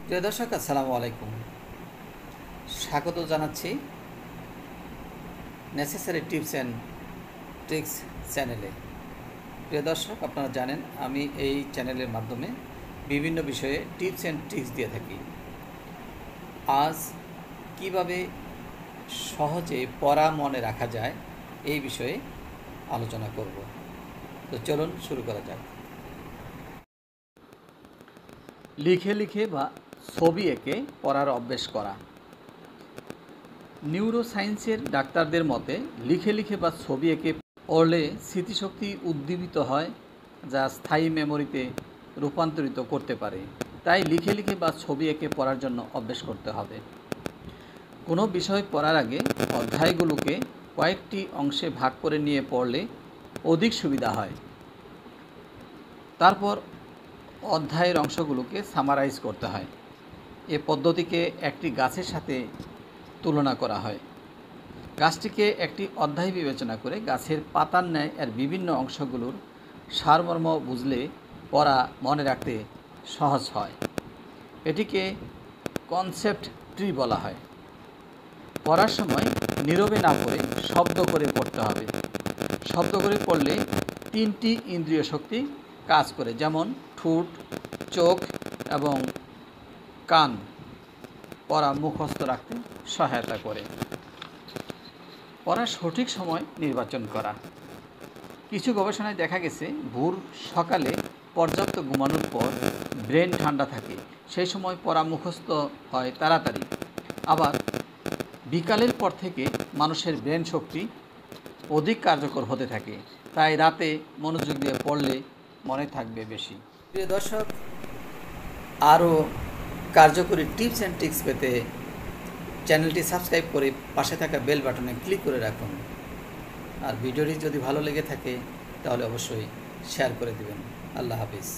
প্রিয় দর্শক, আসসালামু আলাইকুম। স্বাগত জানাচ্ছি নেসেসারি টিপস অ্যান্ড ট্রিক্স চ্যানেলে। প্রিয় দর্শক, আপনারা জানেন আমি এই চ্যানেলের মাধ্যমে বিভিন্ন বিষয়ে টিপস অ্যান্ড ট্রিক্স দিয়ে থাকি। আজ কিভাবে সহজে পড়া মনে রাখা যায় এই বিষয়ে আলোচনা করব। তো চলুন শুরু করা যাক। লিখে লিখে বা ছবি এঁকে পড়ার অভ্যেস করা। নিউরোসায়েন্সের ডাক্তারদের মতে লিখে লিখে বা ছবি এঁকে পড়লে স্মৃতিশক্তি উদ্দীপিত হয়, যা স্থায়ী মেমোরিতে রূপান্তরিত করতে পারে। তাই লিখে লিখে বা ছবি এঁকে পড়ার জন্য অভ্যেস করতে হবে। কোনো বিষয় পড়ার আগে অধ্যায়গুলোকে কয়েকটি অংশে ভাগ করে নিয়ে পড়লে অধিক সুবিধা হয়। তারপর অধ্যায়ের অংশগুলোকে সামারাইজ করতে হয়। এ পদ্ধতিকে একটি গাছের সাথে তুলনা করা হয়। গাছটিকে একটি অধ্যায় বিবেচনা করে গাছের পাতার ন্যায় এর বিভিন্ন অংশগুলোর সারমর্ম বুঝলে পড়া মনে রাখতে সহজ হয়। এটিকে কনসেপ্ট ট্রি বলা হয়। পড়ার সময় নীরবে না পড়ে শব্দ করে পড়তে হবে। শব্দ করে পড়লে 3টি ইন্দ্রিয় শক্তি কাজ করে, যেমন ঠোঁট, চোখ এবং কান পড়া মুখস্থ রাখতে সহায়তা করে। পড়ার সঠিক সময় নির্বাচন করা। কিছু গবেষণায় দেখা গেছে ভোর সকালে পর্যাপ্ত ঘুমানোর পর ব্রেন ঠান্ডা থাকে, সেই সময় পড়া মুখস্থ হয় তাড়াতাড়ি। আবার বিকালের পর থেকে মানুষের ব্রেন শক্তি অধিক কার্যকর হতে থাকে, তাই রাতে মনোযোগ দিয়ে পড়লে মনে থাকবে বেশি। প্রিয় দর্শক, আরও কার্যকরী টিপস অ্যান্ড ট্রিক্স পেতে চ্যানেলটি সাবস্ক্রাইব করে পাশে থাকা বেল বাটনে ক্লিক করে রাখুন। আর ভিডিওটি যদি ভালো লেগে থাকে তাহলে অবশ্যই শেয়ার করে দেবেন। আল্লাহ হাফিজ।